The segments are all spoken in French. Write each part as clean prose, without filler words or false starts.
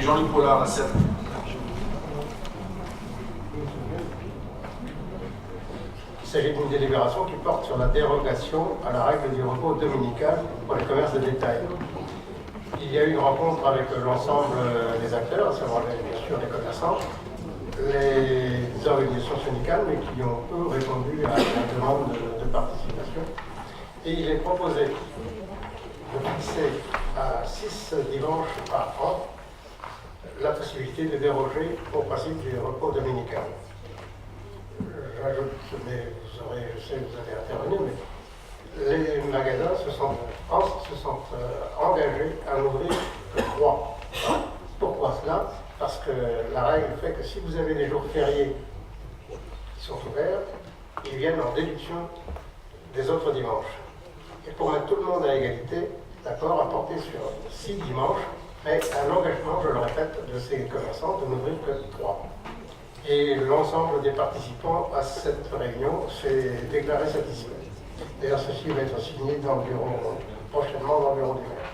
Jean-Luc Pollard, la scène. Il s'agit d'une délibération qui porte sur la dérogation à la règle du repos dominical pour les commerces de détail. Il y a eu une rencontre avec l'ensemble des acteurs, à savoir bien sûr les commerçants, les organisations syndicales, mais qui ont peu répondu à la demande de participation. Et il est proposé de fixer à 6 dimanches par an la possibilité de déroger au principe du repos dominical. J'ajoute, mais je sais que vous allez intervenir, mais les magasins se sont engagés à n'ouvrir que 3. Pourquoi cela? Parce que la règle fait que si vous avez des jours fériés qui sont ouverts, ils viennent en déduction des autres dimanches. Et pour mettre tout le monde à égalité, l'accord a porté sur 6 dimanches, mais un engagement, je le répète, de ces commerçants de n'ouvrir que 3. Et l'ensemble des participants à cette réunion s'est déclaré satisfait. D'ailleurs, ceci va être signé dans le bureau, prochainement dans le bureau du maire.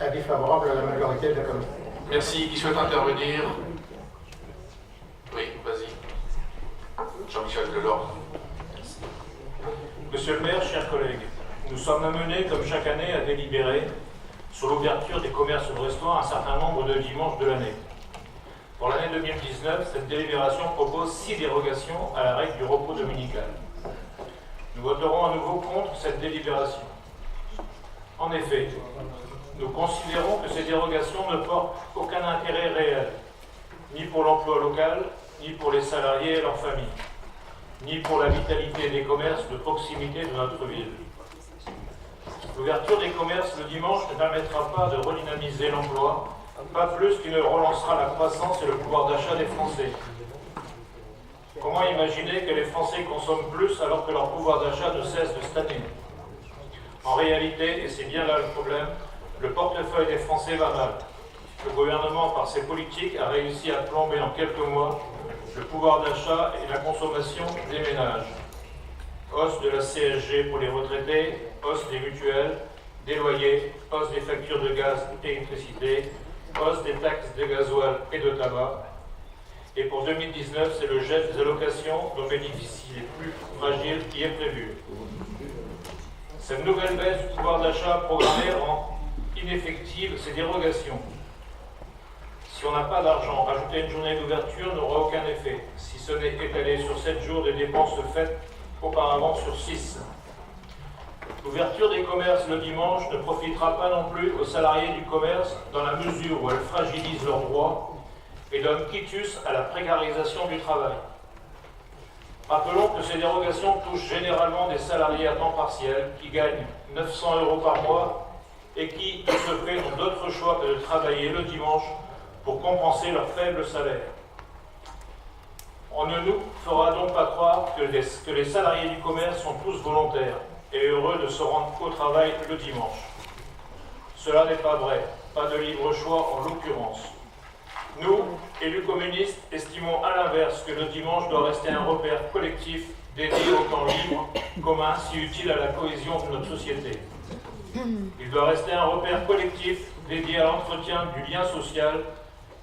Avis favorable à la majorité de la commission. Merci. Qui souhaite intervenir? Oui, vas-y. Jean-Michel Delors. Monsieur le maire, chers collègues, nous sommes amenés, comme chaque année, à délibérer sur l'ouverture des commerces de restaurants un certain nombre de dimanches de l'année. Pour l'année 2019, cette délibération propose 6 dérogations à la règle du repos dominical. Nous voterons à nouveau contre cette délibération. En effet, nous considérons que ces dérogations ne portent aucun intérêt réel, ni pour l'emploi local, ni pour les salariés et leurs familles, ni pour la vitalité des commerces de proximité de notre ville. L'ouverture des commerces le dimanche ne permettra pas de redynamiser l'emploi, pas plus qu'il ne relancera la croissance et le pouvoir d'achat des Français. Comment imaginer que les Français consomment plus alors que leur pouvoir d'achat ne cesse de stagner? En réalité, et c'est bien là le problème, le portefeuille des Français va mal. Le gouvernement, par ses politiques, a réussi à plomber en quelques mois le pouvoir d'achat et la consommation des ménages. Hausse de la CSG pour les retraités, hausse des mutuelles, des loyers, hausse des factures de gaz et d'électricité, hausse des taxes de gasoil et de tabac. Et pour 2019, c'est le gel des allocations dont bénéficient les plus fragiles qui est prévu. Cette nouvelle baisse du pouvoir d'achat programmée rend ineffectives ces dérogations. Si on n'a pas d'argent, rajouter une journée d'ouverture n'aura aucun effet, si ce n'est étalé sur 7 jours des dépenses faites auparavant sur 6. L'ouverture des commerces le dimanche ne profitera pas non plus aux salariés du commerce dans la mesure où elle fragilise leurs droits et donne quitus à la précarisation du travail. Rappelons que ces dérogations touchent généralement des salariés à temps partiel qui gagnent 900 € par mois et qui, de ce fait, n'ont d'autre choix que de travailler le dimanche pour compenser leur faible salaire. On ne nous fera donc pas croire que les salariés du commerce sont tous volontaires et heureux de se rendre au travail le dimanche. Cela n'est pas vrai, pas de libre choix en l'occurrence. Nous, élus communistes, estimons à l'inverse que le dimanche doit rester un repère collectif dédié au temps libre, commun, si utile à la cohésion de notre société. Il doit rester un repère collectif dédié à l'entretien du lien social,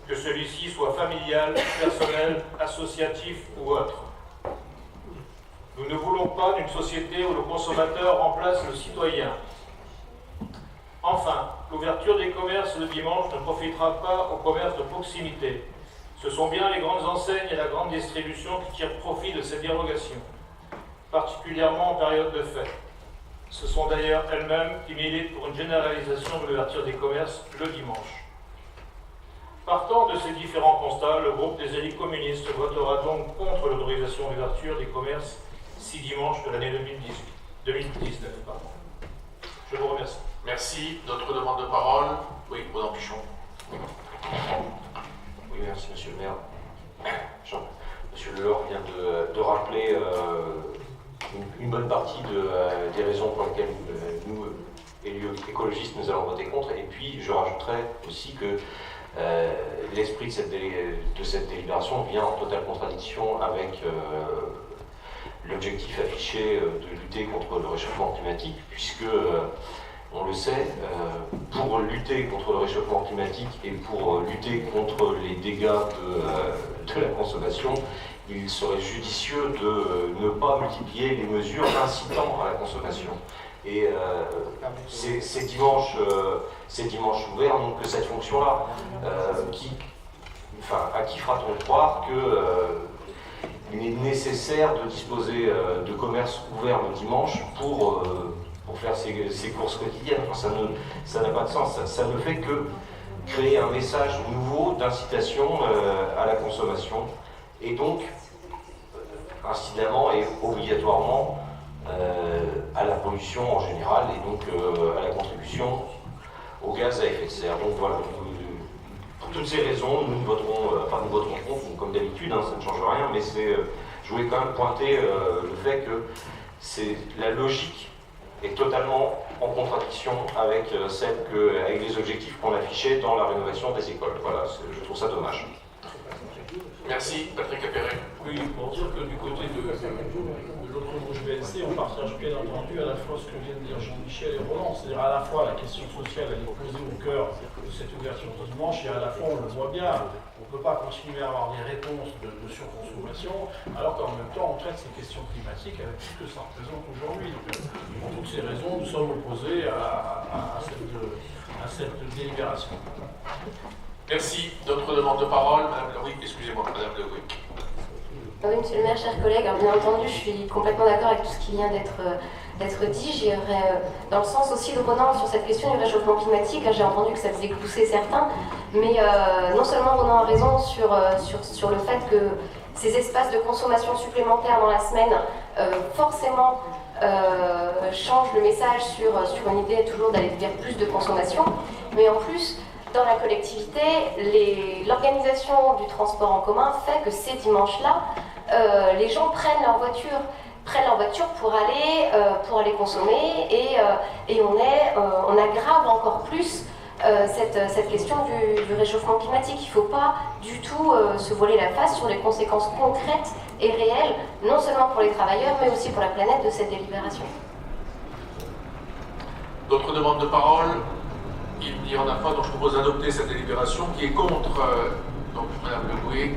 que celui-ci soit familial, personnel, associatif ou autre. Nous ne voulons pas d'une société où le consommateur remplace le citoyen. Enfin, l'ouverture des commerces le dimanche ne profitera pas aux commerces de proximité. Ce sont bien les grandes enseignes et la grande distribution qui tirent profit de ces dérogations, particulièrement en période de fête. Ce sont d'ailleurs elles-mêmes qui militent pour une généralisation de l'ouverture des commerces le dimanche. Partant de ces différents constats, le groupe des élus communistes votera donc contre l'autorisation d'ouverture des commerces 6 dimanches de l'année 2019. Je vous remercie. Merci. D'autres demandes de parole? Oui, Bruno Pichon. Oui, merci, monsieur le maire. Monsieur Delors vient de rappeler une bonne partie des raisons pour lesquelles nous, élus écologistes, nous allons voter contre. Et puis, je rajouterai aussi que l'esprit de cette délibération vient en totale contradiction avec l'objectif affiché de lutter contre le réchauffement climatique, puisque on le sait, pour lutter contre le réchauffement climatique et pour lutter contre les dégâts de la consommation, il serait judicieux de ne pas multiplier les mesures incitant à la consommation. Et c'est dimanche ouvert, donc cette fonction-là, à qui fera-t-on croire qu'il est nécessaire de disposer de commerces ouverts le dimanche pour faire ses courses quotidiennes? Enfin, ça n'a pas de sens. Ça ne fait que créer un message nouveau d'incitation à la consommation et donc incidemment et obligatoirement à la pollution en général et donc à la contribution au gaz à effet de serre. Donc voilà, pour toutes ces raisons, nous voterons contre, comme d'habitude, hein, ça ne change rien, mais je voulais quand même pointer le fait que la logique est totalement en contradiction avec avec les objectifs qu'on affichait dans la rénovation des écoles. Voilà, je trouve ça dommage. Merci, Patrick Appéré. Oui, pour dire que du côté de l'autre groupe BNC, on partage bien entendu à la fois ce que viennent de dire Jean-Michel et Roland, c'est-à-dire à la fois la question sociale, elle est posée au cœur de cette ouverture de dimanche, et à la fois, on le voit bien, on ne peut pas continuer à avoir des réponses de surconsommation, alors qu'en même temps, on traite ces questions climatiques avec tout ce que ça représente aujourd'hui. Pour toutes ces raisons, nous sommes opposés à cette délibération. Merci. D'autres demandes de parole? Madame Le Wick, excusez-moi, Madame Le Wick. Oui, monsieur le maire, chers collègues, bien entendu, je suis complètement d'accord avec tout ce qui vient d'être dit. J'irais dans le sens aussi de Ronan sur cette question du réchauffement climatique. J'ai entendu que ça faisait glousser certains, mais non seulement Ronan a raison sur le fait que ces espaces de consommation supplémentaires dans la semaine forcément changent le message sur une idée toujours d'aller vers plus de consommation, mais en plus, dans la collectivité, l'organisation du transport en commun fait que ces dimanches-là, les gens prennent leur voiture pour aller consommer et on aggrave encore plus cette question du réchauffement climatique. Il ne faut pas du tout se voiler la face sur les conséquences concrètes et réelles, non seulement pour les travailleurs, mais aussi pour la planète de cette délibération. D'autres demandes de parole? Il n'y en a pas, donc je propose d'adopter cette délibération qui est contre donc Mme Le Wick,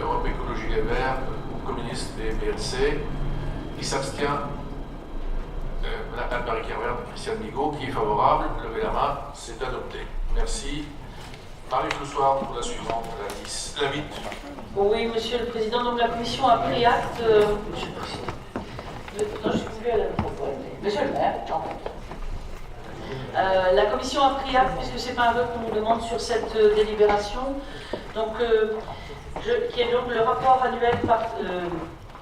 Europe Écologie Les Verts, communiste et PLC. Qui s'abstient? Mme Anne-Marie Kervert, Christiane Migaud. Qui est favorable? Levez la main, c'est adopté. Merci. Marie Floussoir pour la suivante, la 8. Oui, Monsieur le Président, donc la Commission a pris acte. Monsieur le Président. Non, je suis plus à la Monsieur le maire, en fait. La Commission a pris acte, puisque ce n'est pas un vote qu'on nous demande sur cette délibération, donc, qui est donc le rapport annuel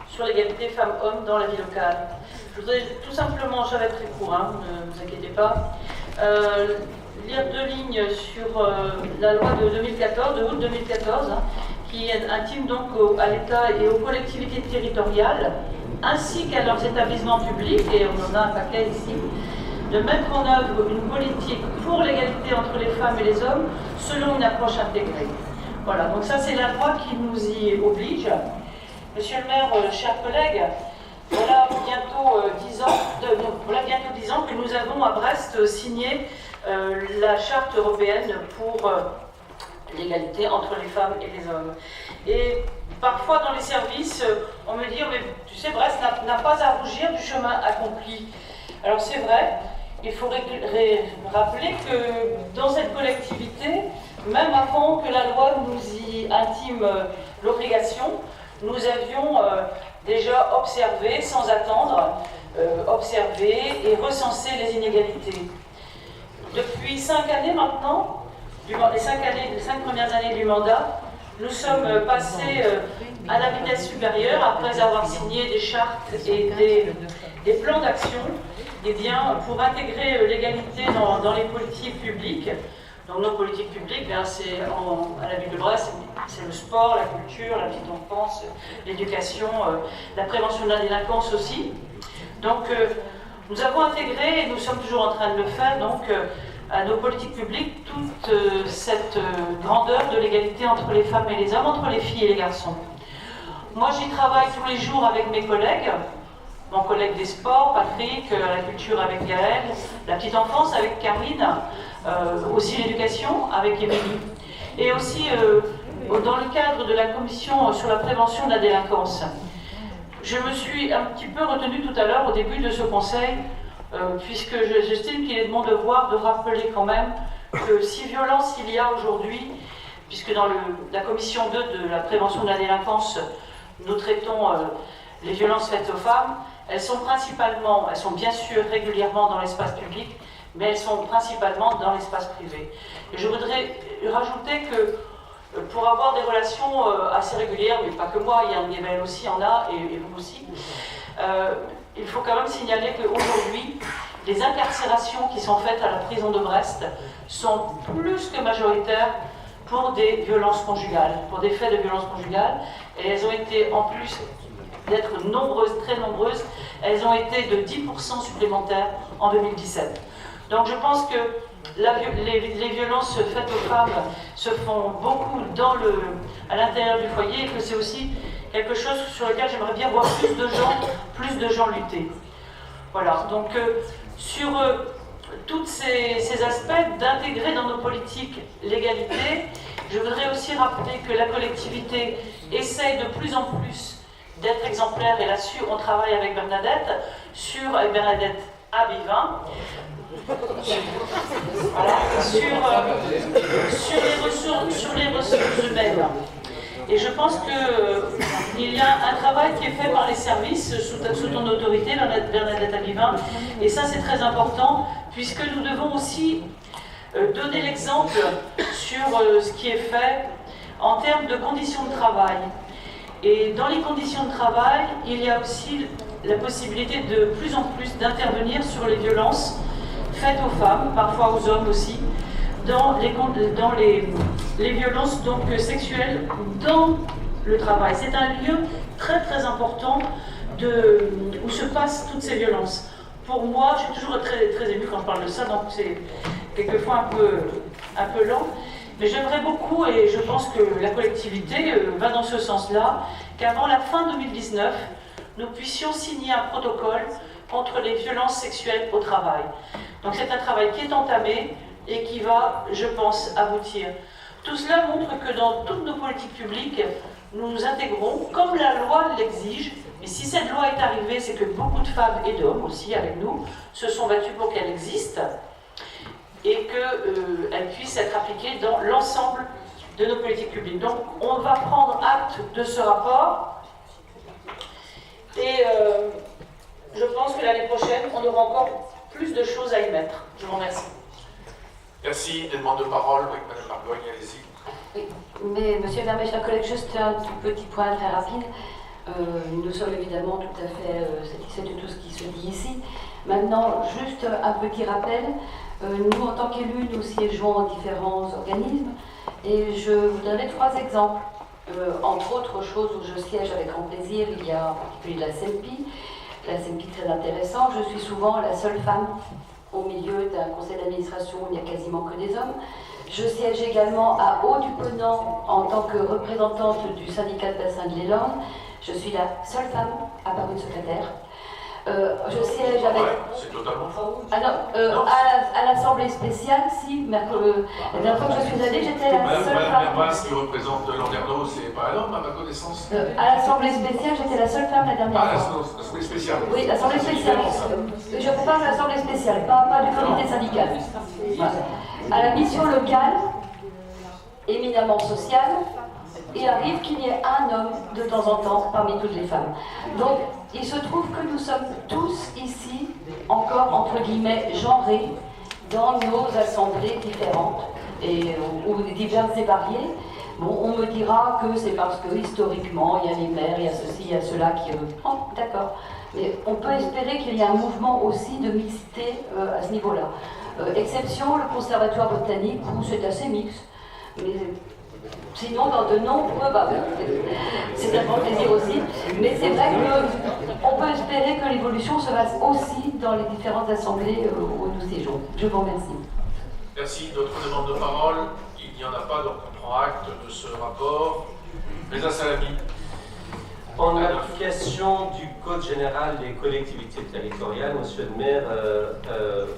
sur l'égalité femmes-hommes dans la vie locale. Je voudrais tout simplement, ça va être très court, hein, ne vous inquiétez pas, lire 2 lignes sur la loi de août 2014, hein, qui intime donc à l'État et aux collectivités territoriales, ainsi qu'à leurs établissements publics, et on en a un paquet ici, de mettre en œuvre une politique pour l'égalité entre les femmes et les hommes selon une approche intégrée. Voilà, donc ça c'est la loi qui nous y oblige. Monsieur le maire, chers collègues, voilà bientôt 10 ans que nous avons à Brest signé la charte européenne pour l'égalité entre les femmes et les hommes. Et parfois dans les services, on me dit, mais tu sais, Brest n'a pas à rougir du chemin accompli. Alors c'est vrai. Il faut rappeler que dans cette collectivité, même avant que la loi nous y intime l'obligation, nous avions déjà observé, sans attendre, observé et recensé les inégalités. Depuis 5 années maintenant, les 5 premières années du mandat, nous sommes passés à la vitesse supérieure après avoir signé des chartes et des plans d'action pour intégrer l'égalité dans les politiques publiques. Donc nos politiques publiques, c'est à la ville de Brest, c'est le sport, la culture, la petite enfance, l'éducation, la prévention de la délinquance aussi. Donc nous avons intégré, et nous sommes toujours en train de le faire, donc à nos politiques publiques, toute cette grandeur de l'égalité entre les femmes et les hommes, entre les filles et les garçons. Moi j'y travaille tous les jours avec mes collègues, mon collègue des sports, Patrick, la culture avec Gaël, la petite enfance avec Karine, aussi l'éducation avec Émilie. Et aussi dans le cadre de la commission sur la prévention de la délinquance. Je me suis un petit peu retenue tout à l'heure au début de ce conseil, puisque j'estime qu'il est de mon devoir de rappeler quand même que si violence il y a aujourd'hui, puisque dans la commission 2 de la prévention de la délinquance, nous traitons les violences faites aux femmes, elles sont bien sûr régulièrement dans l'espace public, mais elles sont principalement dans l'espace privé. Et je voudrais rajouter que pour avoir des relations assez régulières, mais pas que moi, Yann aussi en a, et vous aussi, il faut quand même signaler qu'aujourd'hui, les incarcérations qui sont faites à la prison de Brest sont plus que majoritaires pour des violences conjugales, pour des faits de violences conjugales, et elles ont été, en plus d'être nombreuses, très nombreuses, elles ont été de 10% supplémentaires en 2017. Donc je pense que les violences faites aux femmes se font beaucoup à l'intérieur du foyer, et que c'est aussi quelque chose sur lequel j'aimerais bien voir plus de gens lutter. Voilà, donc sur tous ces aspects d'intégrer dans nos politiques l'égalité, je voudrais aussi rappeler que la collectivité essaye de plus en plus d'être exemplaire, et là-dessus on travaille avec Bernadette, avec Bernadette Abivin, voilà, sur les ressources humaines. Et je pense qu'il y a un travail qui est fait par les services sous ton autorité, Bernadette Abivin, et ça c'est très important, puisque nous devons aussi donner l'exemple sur ce qui est fait en termes de conditions de travail. Et dans les conditions de travail, il y a aussi la possibilité de plus en plus d'intervenir sur les violences faites aux femmes, parfois aux hommes aussi, dans les violences donc sexuelles dans le travail. C'est un lieu très très important où se passent toutes ces violences. Pour moi, je suis toujours très, très émue quand je parle de ça, donc c'est quelquefois un peu lent. Mais j'aimerais beaucoup, et je pense que la collectivité va dans ce sens-là, qu'avant la fin 2019, nous puissions signer un protocole contre les violences sexuelles au travail. Donc c'est un travail qui est entamé et qui va, je pense, aboutir. Tout cela montre que dans toutes nos politiques publiques, nous nous intégrons comme la loi l'exige. Et si cette loi est arrivée, c'est que beaucoup de femmes et d'hommes aussi avec nous se sont battus pour qu'elle existe et qu'elle puisse être appliquée dans l'ensemble de nos politiques publiques. Donc on va prendre acte de ce rapport et je pense que l'année prochaine, on aura encore plus de choses à y mettre. Je vous remercie. Merci. Des demandes de parole. Oui, Madame Margogne, allez-y. Oui, mais Monsieur le maire, mes chers collègues, juste un tout petit point très rapide. Nous sommes évidemment tout à fait satisfaits de tout ce qui se dit ici. Maintenant, juste un petit rappel. Nous, en tant qu'élus, nous siégeons en différents organismes et je vous donnerai 3 exemples. Entre autres choses où je siège avec grand plaisir, il y a en particulier la CEMPI. La CEMPI très intéressante. Je suis souvent la seule femme au milieu d'un conseil d'administration où il n'y a quasiment que des hommes. Je siège également à Haut-du-Ponant en tant que représentante du syndicat de bassin de l'Élorne. Je suis la seule femme, à part une secrétaire. Je siège avec... Ouais, c'est totalement faux. Ah non, à l'Assemblée spéciale, si, la dernière fois que je suis allée, j'étais la seule femme... Madame Mermas, qui représente Landerneau, c'est pas un homme, à ma connaissance. À l'Assemblée spéciale, j'étais la seule femme la dernière fois. Ah, l'Assemblée spéciale. Oui, l'Assemblée spéciale. Je vous parle de l'Assemblée spéciale, pas du comité syndical. Voilà. À la mission locale, éminemment sociale, il arrive qu'il y ait un homme de temps en temps parmi toutes les femmes. Donc, il se trouve que nous sommes tous ici, encore entre guillemets genrés, dans nos assemblées différentes, ou diverses et variées. Bon, on me dira que c'est parce que historiquement, il y a les maires, il y a ceci, il y a cela qui... Oh, d'accord. Mais on peut espérer qu'il y a un mouvement aussi de mixité à ce niveau-là. Exception, le conservatoire botanique, où c'est assez mixte. Mais sinon, dans de nombreux... c'est un grand plaisir aussi. Mais c'est vrai qu'on peut espérer que l'évolution se fasse aussi dans les différentes assemblées où nous siégeons. Je vous remercie. Merci. D'autres demandes de parole? Il n'y en a pas, donc on prend acte de ce rapport. Reza Salami. En application du Code général des collectivités territoriales, monsieur le maire,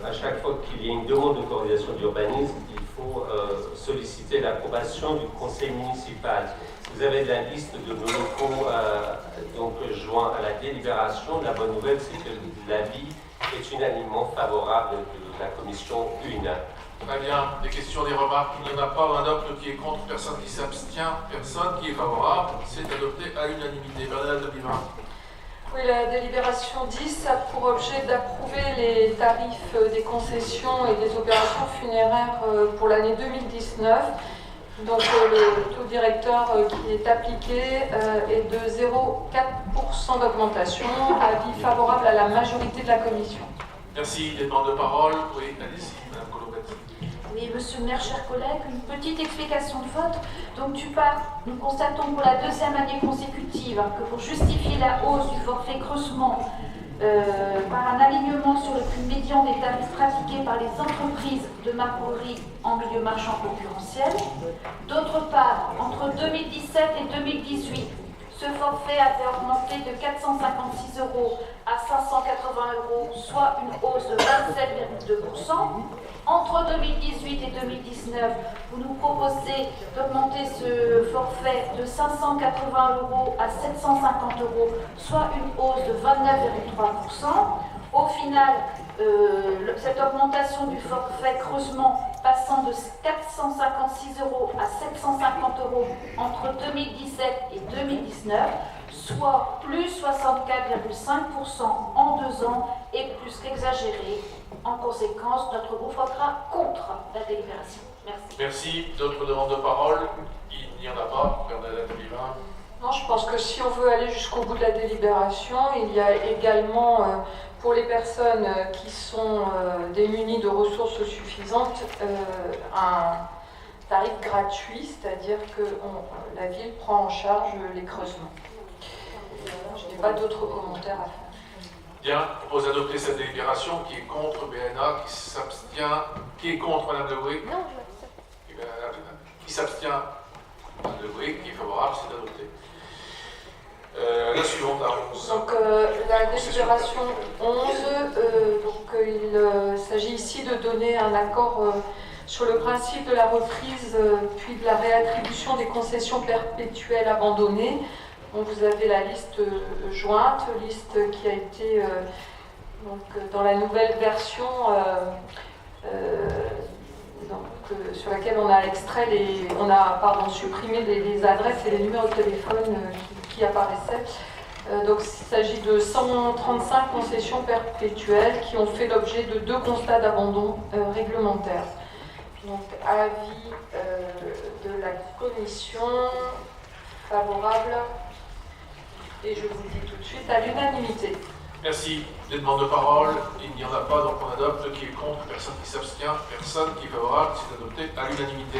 à chaque fois qu'il y a une demande d'autorisation d'urbanisme, il faut solliciter l'approbation du conseil municipal. Vous avez la liste de nos locaux donc joints à la délibération. La bonne nouvelle, c'est que l'avis est unanimement favorable de la commission UNA. Très bien. Des questions, des remarques? Il n'y en a pas. On adopte. Qui est contre? Personne qui s'abstient? Personne qui est favorable? C'est adopté à l'unanimité. Bernadette de Bivin. Oui, la délibération 10 a pour objet d'approuver les tarifs des concessions et des opérations funéraires pour l'année 2019. Donc le taux directeur qui est appliqué est de 0,4% d'augmentation. Avis favorable à la majorité de la commission. Merci. Des demandes de parole? Oui, allez-y, Mme Colombati. Oui, monsieur le maire, chers collègues, une petite explication de vote. Donc nous constatons pour la deuxième année consécutive que pour justifier la hausse du forfait creusement par un alignement sur le prix médian des tarifs pratiqués par les entreprises de marbrerie en milieu marchand concurrentiel. D'autre part, entre 2017 et 2018, ce forfait avait augmenté de 456 € à 580 €, soit une hausse de 27,2%. Entre 2018 et 2019, vous nous proposez d'augmenter ce forfait de 580 € à 750 €, soit une hausse de 29,3%. Au final, cette augmentation du forfait creusement passant de 456 € à 750 € entre 2017 et 2019, soit plus 64,5% en 2 ans et plus qu'exagéré. En conséquence, notre groupe votera contre la délibération. Merci. Merci. D'autres demandes de parole? Il n'y en a pas. Bernadette de Bivin. Non, je pense que si on veut aller jusqu'au bout de la délibération, il y a également pour les personnes qui sont démunies de ressources suffisantes un tarif gratuit, c'est-à-dire que la ville prend en charge les creusements. Je n'ai pas d'autres commentaires à faire. Bien, je propose d'adopter cette délibération. Qui est contre? BNA. Qui s'abstient? Qui est contre? Madame Le Gouet? Non, je m'abstiens. Qui s'abstient? Madame Le Gouet. Qui est favorable? C'est adopté. La suivante, la 11. Donc la délibération 11, il s'agit ici de donner un accord sur le principe de la reprise puis de la réattribution des concessions perpétuelles abandonnées. Donc, vous avez la liste jointe, liste qui a été dans la nouvelle version sur laquelle on a supprimé les adresses et les numéros de téléphone qui apparaissaient. Donc il s'agit de 135 concessions perpétuelles qui ont fait l'objet de 2 constats d'abandon réglementaires. Donc avis de la commission favorable, et je vous dis tout de suite à l'unanimité. Merci. Des demandes de parole? Il n'y en a pas, donc on adopte. Qui est contre? Personne qui s'abstient? Personne qui est favorable? C'est adopté à l'unanimité.